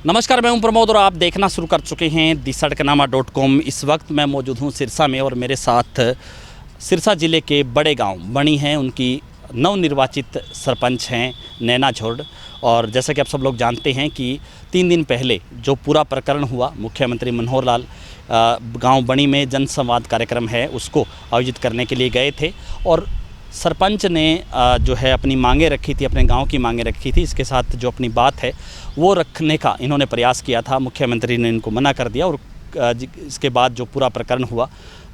नमस्कार, मैं हूं प्रमोद और आप देखना शुरू कर चुके हैं दिसड़कनामा.com। इस वक्त मैं मौजूद हूं सिरसा में और मेरे साथ सिरसा ज़िले के बड़े गांव बणी हैं, उनकी नवनिर्वाचित सरपंच हैं नैना झुर्ड। और जैसा कि आप सब लोग जानते हैं कि 3 दिन पहले जो पूरा प्रकरण हुआ, मुख्यमंत्री मनोहर लाल गांव बणी में जनसंवाद कार्यक्रम है उसको आयोजित करने के लिए गए थे और सरपंच ने जो है अपनी मांगें रखी थी, अपने गांव की मांगें रखी थी। इसके साथ जो अपनी बात है वो रखने का इन्होंने प्रयास किया था, मुख्यमंत्री ने इनको मना कर दिया। और इसके बाद जो पूरा प्रकरण हुआ,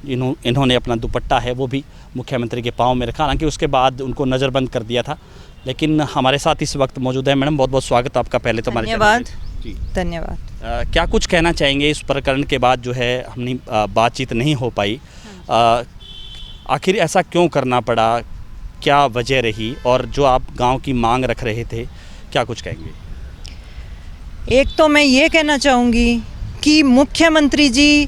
इन्होंने अपना दुपट्टा है वो भी मुख्यमंत्री के पाँव में रखा, हालांकि उसके बाद उनको नज़रबंद कर दिया था। लेकिन हमारे साथ इस वक्त मौजूद है मैडम, बहुत बहुत स्वागत आपका। पहले तो हमारे धन्यवाद। क्या कुछ कहना चाहेंगे इस प्रकरण के बाद? जो है हमने बातचीत नहीं हो पाई, आखिर ऐसा क्यों करना पड़ा, क्या वजह रही, और जो आप गांव की मांग रख रहे थे, क्या कुछ कहेंगे? एक तो मैं ये कहना चाहूँगी कि मुख्यमंत्री जी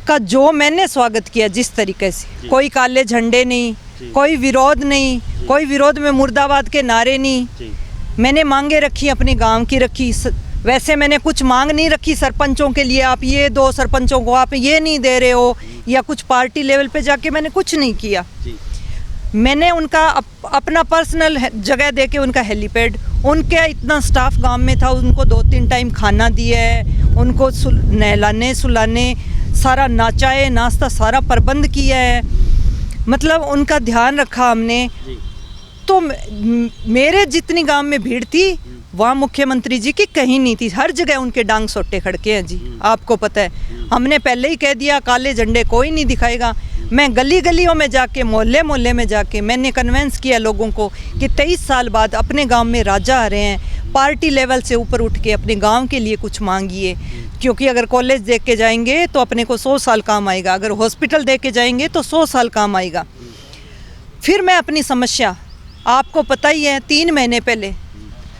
का जो मैंने स्वागत किया जिस तरीके से, कोई काले झंडे नहीं, कोई विरोध नहीं, कोई विरोध में मुर्दाबाद के नारे नहीं। मैंने मांगे रखी, अपने गांव की रखी। वैसे मैंने कुछ मांग नहीं रखी सरपंचों के लिए, आप ये दो सरपंचों को, आप ये नहीं दे रहे हो, या कुछ पार्टी लेवल पे जाके मैंने कुछ नहीं किया। मैंने उनका अपना पर्सनल जगह दे के, उनका हेलीपैड, उनके इतना स्टाफ गांव में था, उनको 2-3 टाइम खाना दिया है, उनको नहलाने सुलाने, सारा नाचाए नाश्ता सारा प्रबंध किया है, मतलब उनका ध्यान रखा हमने। तो मेरे जितनी गांव में भीड़ थी वहाँ मुख्यमंत्री जी की कहीं नहीं थी। हर जगह उनके डांग सोटे खड़के हैं जी, आपको पता है। हमने पहले ही कह दिया काले झंडे कोई नहीं दिखाएगा। मैं गली गलियों में जाके, मोहल्ले मोहल्ले में जाके मैंने कन्वेंस किया लोगों को कि 23 साल बाद अपने गांव में राजा आ रहे हैं, पार्टी लेवल से ऊपर उठ के अपने गांव के लिए कुछ मांगिए। क्योंकि अगर कॉलेज देख के जाएंगे तो अपने को 100 साल काम आएगा, अगर हॉस्पिटल देख के जाएंगे तो 100 साल काम आएगा। फिर मैं अपनी समस्या, आपको पता ही है, 3 महीने पहले,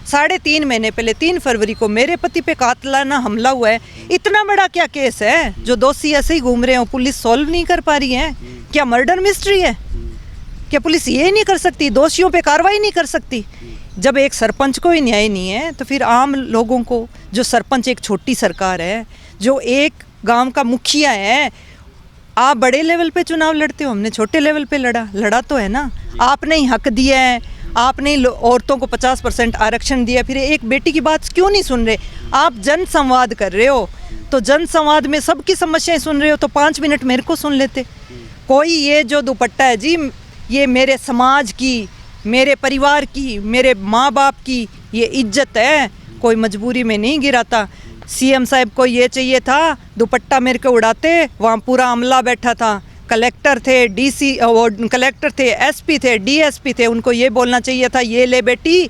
3.5 महीने पहले 3 फरवरी को मेरे पति पे कातिलाना हमला हुआ है। इतना बड़ा क्या केस है जो दोषी ऐसे ही घूम रहे हो, पुलिस सॉल्व नहीं कर पा रही है? क्या मर्डर मिस्ट्री है? क्या पुलिस ये नहीं कर सकती, दोषियों पे कार्रवाई नहीं कर सकती? जब एक सरपंच को ही न्याय नहीं है तो फिर आम लोगों को, जो सरपंच एक छोटी सरकार है, जो एक गांव का मुखिया है, आप बड़े लेवल पे चुनाव लड़ते हो, हमने छोटे लेवल पे लड़ा तो है ना। आपने ही हक दिया है, आपने औरतों को 50% आरक्षण दिया, फिर एक बेटी की बात क्यों नहीं सुन रहे? आप जन संवाद कर रहे हो तो जन संवाद में सबकी समस्याएं सुन रहे हो तो 5 मिनट मेरे को सुन लेते। कोई ये जो दुपट्टा है जी, ये मेरे समाज की, मेरे परिवार की, मेरे माँ बाप की ये इज्जत है, कोई मजबूरी में नहीं गिराता। सीएम साहब को ये चाहिए था दुपट्टा मेरे को उड़ाते, वहाँ पूरा अमला बैठा था, कलेक्टर थे, डीसी, वो कलेक्टर थे, एसपी थे, डीएसपी थे, उनको ये बोलना चाहिए था, ये ले बेटी,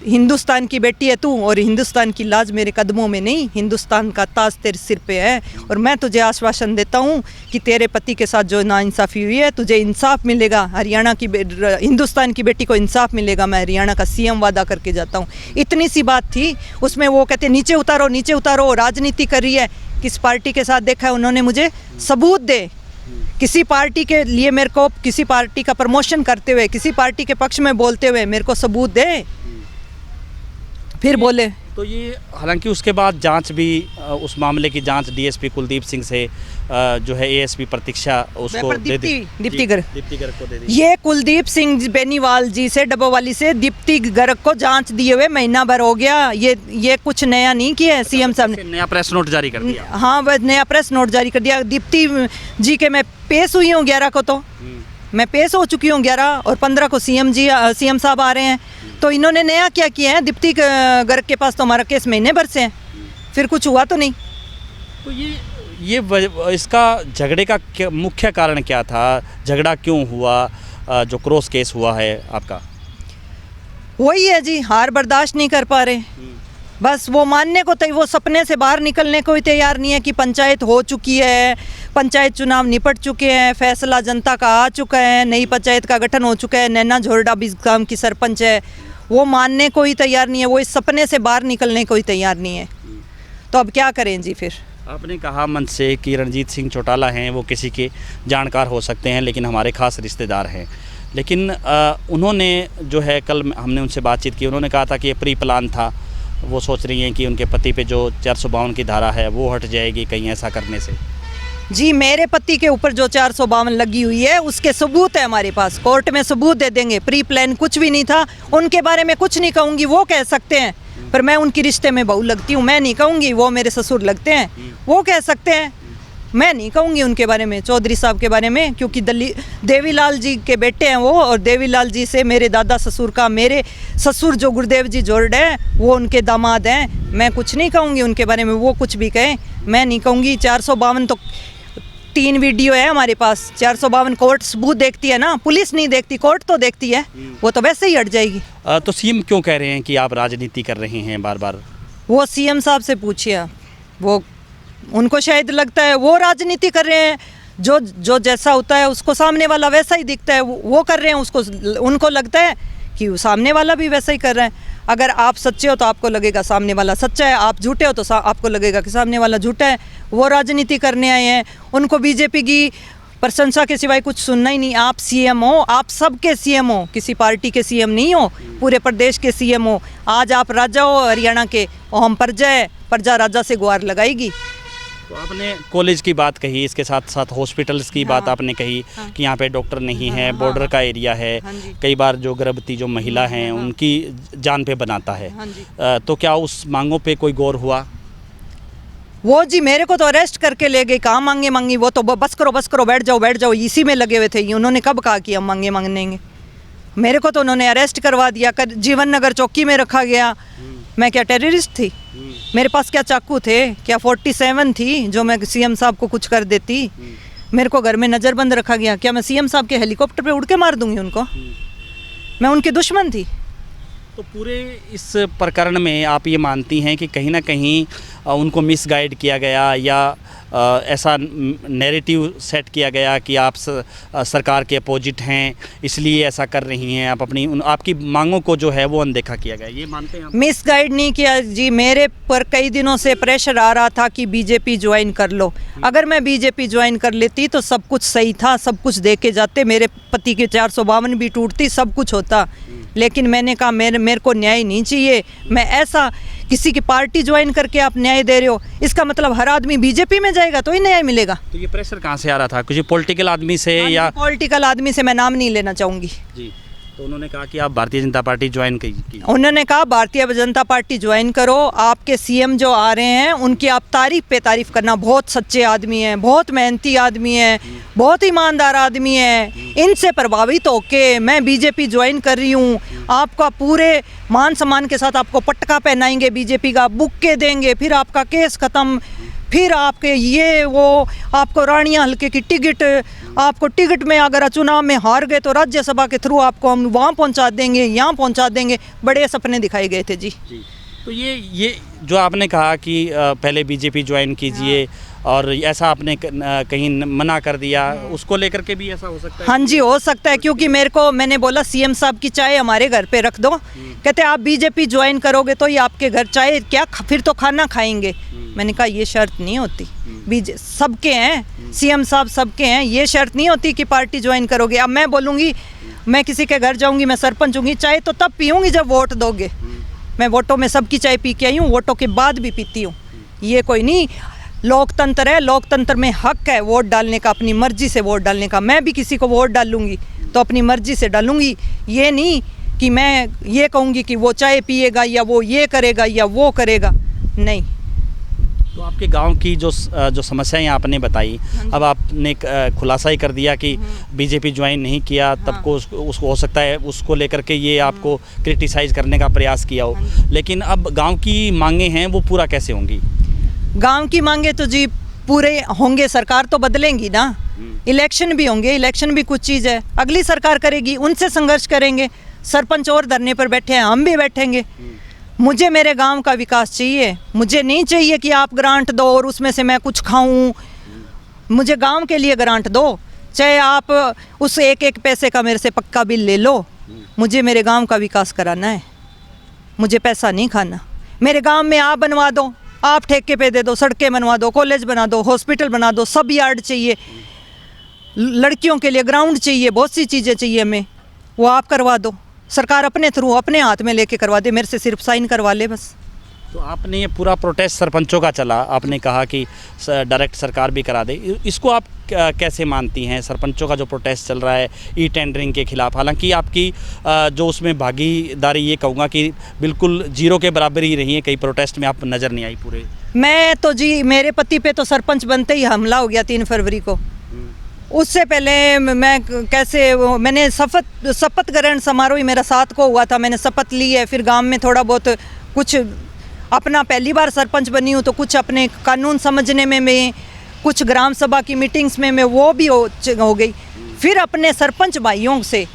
हिंदुस्तान की बेटी है तू, और हिंदुस्तान की लाज मेरे कदमों में नहीं, हिंदुस्तान का ताज तेरे सिर पे है। और मैं तुझे आश्वासन देता हूँ कि तेरे पति के साथ जो नाइंसाफ़ी हुई है, तुझे इंसाफ मिलेगा। हरियाणा की, हिंदुस्तान की बेटी को इंसाफ मिलेगा। मैं हरियाणा का सीएम वादा करके जाता हूँ। इतनी सी बात थी। उसमें वो कहते नीचे उतारो, नीचे उतारो, राजनीति कर रही है। किस पार्टी के साथ देखा है उन्होंने? मुझे सबूत दे। किसी पार्टी के लिए मेरे को, किसी पार्टी का प्रमोशन करते हुए, किसी पार्टी के पक्ष में बोलते हुए मेरे को सबूत दे, फिर बोले। तो ये, हालांकि उसके बाद जांच भी, उस मामले की जांच डीएसपी कुलदीप सिंह से जो है एएसपी प्रतीक्षा उसको दीप्ति गर्ग को दे दी। ये कुलदीप सिंह बेनीवाल जी से, डबोवाली से दीप्ति गर्ग को जांच दिए हुए महीना भर हो गया। ये कुछ नया नहीं किया है सीएम साहब ने। नया प्रेस नोट जारी कर दिया। हाँ, वह नया प्रेस नोट जारी कर दिया। दीप्ति जी के मैं पेश हुई हूँ 11 को, तो मैं पेश हो चुकी हूँ 11, और 15 को सीएम साहब आ रहे हैं। तो इन्होंने नया क्या किया है? दीप्ति गर्ग के पास तो हमारा केस महीने भर से है, फिर कुछ हुआ तो नहीं। तो ये इसका झगड़े का मुख्य कारण क्या था? झगड़ा क्यों हुआ? जो क्रॉस केस हुआ है आपका, वही है जी, हार बर्दाश्त नहीं कर पा रहे। बस वो मानने को, वो सपने से बाहर निकलने को ही तैयार नहीं है कि पंचायत हो चुकी है, पंचायत चुनाव निपट चुके हैं, फैसला जनता का आ चुका है, नई पंचायत का गठन हो चुका है, नैना झुर्ड अब इस गांव की सरपंच है। वो मानने को ही तैयार नहीं है, वो इस सपने से बाहर निकलने को ही तैयार नहीं है। तो अब क्या करें जी? फिर आपने कहा मंच से कि रणजीत सिंह चौटाला हैं, वो किसी के जानकार हो सकते हैं लेकिन हमारे खास रिश्तेदार हैं। लेकिन उन्होंने जो है, कल हमने उनसे बातचीत की, उन्होंने कहा था कि ये प्री प्लान था, वो सोच रही हैं कि उनके पति पे जो 452 की धारा है वो हट जाएगी कहीं ऐसा करने से। जी मेरे पति के ऊपर जो 452 लगी हुई है उसके सबूत है हमारे पास, कोर्ट में सबूत दे देंगे। प्री प्लान कुछ भी नहीं था, उनके बारे में कुछ नहीं कहूँगी, वो कह सकते हैं, पर मैं उनकी रिश्ते में बहू लगती हूँ, मैं नहीं कहूँगी। वो मेरे ससुर लगते हैं, वो कह सकते हैं, मैं नहीं कहूँगी उनके बारे में, चौधरी साहब के बारे में, क्योंकि देवीलाल जी के बेटे हैं वो, और देवीलाल जी से मेरे दादा ससुर का, मेरे ससुर जो गुरुदेव जी जोड़ हैं वो उनके दामाद हैं। मैं कुछ नहीं कहूँगी उनके बारे में, वो कुछ भी कहें, मैं नहीं कहूँगी। 452 तो 3 वीडियो है हमारे पास, 452 कोर्ट सबूत देखती है ना, पुलिस नहीं देखती, कोर्ट तो देखती है, वो तो वैसे ही हट जाएगी। तो सीएम क्यों कह रहे हैं कि आप राजनीति कर रहे हैं बार बार? वो सीएम साहब से पूछिए, वो उनको शायद लगता है वो राजनीति कर रहे हैं, जो जैसा होता है उसको सामने वाला वैसा ही दिखता है, वो कर रहे हैं, उनको लगता है कि सामने वाला भी वैसा ही कर रहा है। अगर आप सच्चे हो तो आपको लगेगा सामने वाला सच्चा है, आप झूठे हो तो आपको लगेगा कि सामने वाला झूठा है। वो राजनीति करने आए हैं, उनको बीजेपी की प्रशंसा के सिवाय कुछ सुनना ही नहीं। आप सीएम हो, आप सबके सीएम हो, किसी पार्टी के सीएम नहीं हो, पूरे प्रदेश के सीएम हो। आज आप राजा हो हरियाणा के, और हम प्रजा है, प्रजा राजा से गुहार लगाएगी। तो आपने कॉलेज की बात कही, इसके साथ साथ हॉस्पिटल्स की बात आपने कही कि यहाँ पे डॉक्टर नहीं है, बॉर्डर का एरिया है, कई बार जो गर्भवती जो महिला हैं उनकी जान पे बनाता है। तो क्या उस मांगों पे कोई गौर हुआ? वो जी मेरे को तो अरेस्ट करके ले गए, कहाँ मांगे मांगी, वो तो बस करो बैठ जाओ, इसी में लगे हुए थे। उन्होंने कब कहा कि हम मांगे मांगेंगे? मेरे को तो उन्होंने अरेस्ट करवा दिया, जीवन नगर चौकी में रखा गया। मैं क्या टेररिस्ट थी? मेरे पास क्या चाकू थे? क्या 47 थी जो मैं सीएम साहब को कुछ कर देती? मेरे को घर में नज़रबंद रखा गया, क्या मैं सीएम साहब के हेलीकॉप्टर पे उड़ के मार दूंगी उनको? मैं उनकी दुश्मन थी। तो पूरे इस प्रकरण में आप ये मानती हैं कि कहीं ना कहीं उनको मिसगाइड किया गया या ऐसा नैरेटिव सेट किया गया कि आप सरकार के अपोजिट हैं इसलिए ऐसा कर रही हैं, आप अपनी आपकी मांगों को जो है वो अनदेखा किया गया, ये मानते हैं आप? मिसगाइड नहीं किया जी, मेरे पर कई दिनों से प्रेशर आ रहा था कि बीजेपी ज्वाइन कर लो। अगर मैं बीजेपी ज्वाइन कर लेती तो सब कुछ सही था, सब कुछ दे के जाते, मेरे पति के 452 भी टूटती, सब कुछ होता। लेकिन मैंने कहा मेरे को न्याय नहीं चाहिए। मैं ऐसा किसी की पार्टी ज्वाइन करके आप न्याय दे रहे हो, इसका मतलब हर आदमी बीजेपी में जाएगा तो ही न्याय मिलेगा। तो ये प्रेशर कहाँ से आ रहा था? किसी पॉलिटिकल आदमी से या? पॉलिटिकल आदमी से मैं नाम नहीं लेना चाहूँगी जी। तो उन्होंने कहा कि आप भारतीय जनता पार्टी ज्वाइन की। उन्होंने कहा भारतीय जनता पार्टी ज्वाइन करो, आपके सीएम जो आ रहे हैं उनकी आप तारीफ पे तारीफ करना, बहुत सच्चे आदमी हैं, बहुत मेहनती आदमी हैं, बहुत ईमानदार आदमी हैं। इनसे प्रभावित होके मैं बीजेपी ज्वाइन कर रही हूँ। आपका पूरे मान सम्मान के साथ आपको पटका पहनाएंगे बीजेपी का, बुक्के देंगे, फिर आपका केस ख़त्म, फिर आपके ये वो आपको रानिया हल्के की टिकट, आपको टिकट में अगर चुनाव में हार गए तो राज्यसभा के थ्रू आपको हम वहाँ पहुँचा देंगे, यहाँ पहुँचा देंगे। बड़े सपने दिखाए गए थे जी। तो ये जो आपने कहा कि पहले बीजेपी ज्वाइन कीजिए और ऐसा आपने कहीं मना कर दिया, उसको लेकर के भी ऐसा हो सकता है? हाँ जी हो सकता है, क्योंकि मैंने बोला सीएम साहब की चाय हमारे घर पे रख दो। कहते आप बीजेपी ज्वाइन करोगे तो ये आपके घर चाय क्या फिर तो खाना खाएंगे। मैंने कहा ये शर्त नहीं होती, सबके हैं सीएम साहब, सबके हैं, ये शर्त नहीं होती कि पार्टी ज्वाइन करोगे। अब मैं बोलूँगी मैं किसी के घर जाऊँगी, मैं सरपंच हूँगी, चाय तो तब पीऊँगी जब वोट दोगे। मैं वोटों में सबकी चाय पी के आई हूँ, वोटों के बाद भी पीती हूँ। ये कोई नहीं, लोकतंत्र है, लोकतंत्र में हक है वोट डालने का, अपनी मर्जी से वोट डालने का। मैं भी किसी को वोट डालूंगी तो अपनी मर्जी से डालूंगी, ये नहीं कि मैं ये कहूँगी कि वो चाय पिएगा या वो ये करेगा या वो करेगा, नहीं। तो आपके गांव की जो समस्याएं आपने बताई, अब आपने खुलासा ही कर दिया कि बीजेपी ज्वाइन नहीं किया, तब को उसको हो सकता है उसको लेकर के ये आपको क्रिटिसाइज़ करने का प्रयास किया हो, लेकिन अब गांव की मांगें हैं वो पूरा कैसे होंगी? गांव की मांगे तो जी पूरे होंगे, सरकार तो बदलेंगी ना, इलेक्शन भी होंगे, इलेक्शन भी कुछ चीज़ है, अगली सरकार करेगी, उनसे संघर्ष करेंगे। सरपंच और धरने पर बैठे हैं, हम भी बैठेंगे। मुझे मेरे गांव का विकास चाहिए, मुझे नहीं चाहिए कि आप ग्रांट दो और उसमें से मैं कुछ खाऊं। मुझे गांव के लिए ग्रांट दो, चाहे आप उस एक एक पैसे का मेरे से पक्का बिल ले लो, मुझे मेरे गांव का विकास कराना है, मुझे पैसा नहीं खाना। मेरे गांव में आप बनवा दो, आप ठेके पे दे दो, सड़कें बनवा दो, कॉलेज बना दो, हॉस्पिटल बना दो, सब यार्ड चाहिए, लड़कियों के लिए ग्राउंड चाहिए, बहुत सी चीज़ें चाहिए हमें, वो आप करवा दो। सरकार अपने थ्रू अपने हाथ में लेके करवा दे, मेरे से सिर्फ साइन करवा ले बस। तो आपने ये पूरा प्रोटेस्ट सरपंचों का चला, आपने कहा कि डायरेक्ट सरकार भी करा दे, इसको आप कैसे मानती हैं? सरपंचों का जो प्रोटेस्ट चल रहा है ई टेंडरिंग के खिलाफ, हालांकि आपकी जो उसमें भागीदारी ये कहूँगा कि बिल्कुल जीरो के बराबर ही रही है, कई प्रोटेस्ट में आप नज़र नहीं आई पूरे। मैं तो जी, मेरे पति पे तो सरपंच बनते ही हमला हो गया 3 फरवरी को। उससे पहले मैं कैसे मैंने शपथ ग्रहण समारोह ही मेरा 7 को हुआ था, मैंने शपथ ली है। फिर गांव में थोड़ा बहुत कुछ अपना, पहली बार सरपंच बनी हूँ तो कुछ अपने कानून समझने में मैं, कुछ ग्राम सभा की मीटिंग्स में मैं वो भी हो गई। फिर अपने सरपंच भाइयों से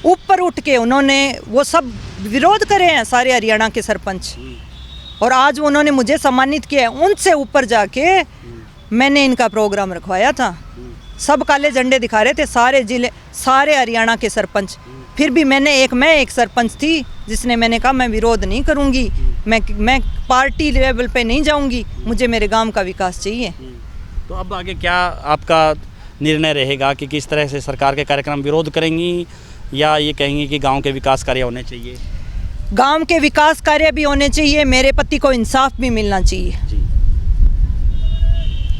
ऊपर उठ के उन्होंने वो सब विरोध करे हैं, सारे हरियाणा के सरपंच, और आज उन्होंने मुझे सम्मानित किया है। उनसे ऊपर जाके मैंने इनका प्रोग्राम रखवाया था, सब काले झंडे दिखा रहे थे, सारे जिले, सारे हरियाणा के सरपंच। फिर भी मैं एक सरपंच थी जिसने मैंने कहा मैं विरोध नहीं करूंगी, मैं पार्टी लेवल पे नहीं जाऊंगी, मुझे मेरे गांव का विकास चाहिए। तो अब आगे क्या आपका निर्णय रहेगा कि किस तरह से सरकार के कार्यक्रम विरोध करेंगी, या ये कहेंगी कि गांव के विकास कार्य होने चाहिए? गांव के विकास कार्य भी होने चाहिए, मेरे पति को इंसाफ भी मिलना चाहिए जी।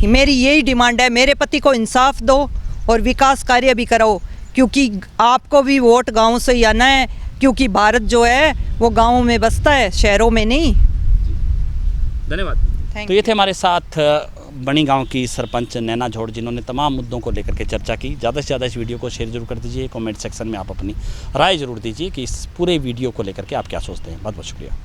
मेरी यही डिमांड है, मेरे पति को इंसाफ दो और विकास कार्य भी कराओ, क्योंकि आपको भी वोट गांव से ही आना है, क्योंकि भारत जो है वो गांवों में बसता है, शहरों में नहीं। धन्यवाद। तो ये थे हमारे साथ बणी गांव की सरपंच नैना झोड़, जिन्होंने तमाम मुद्दों को लेकर के चर्चा की। ज़्यादा से ज़्यादा इस वीडियो को शेयर जरूर कर दीजिए, कमेंट सेक्शन में आप अपनी राय ज़रूर दीजिए कि इस पूरे वीडियो को लेकर के आप क्या सोचते हैं। बहुत बहुत शुक्रिया।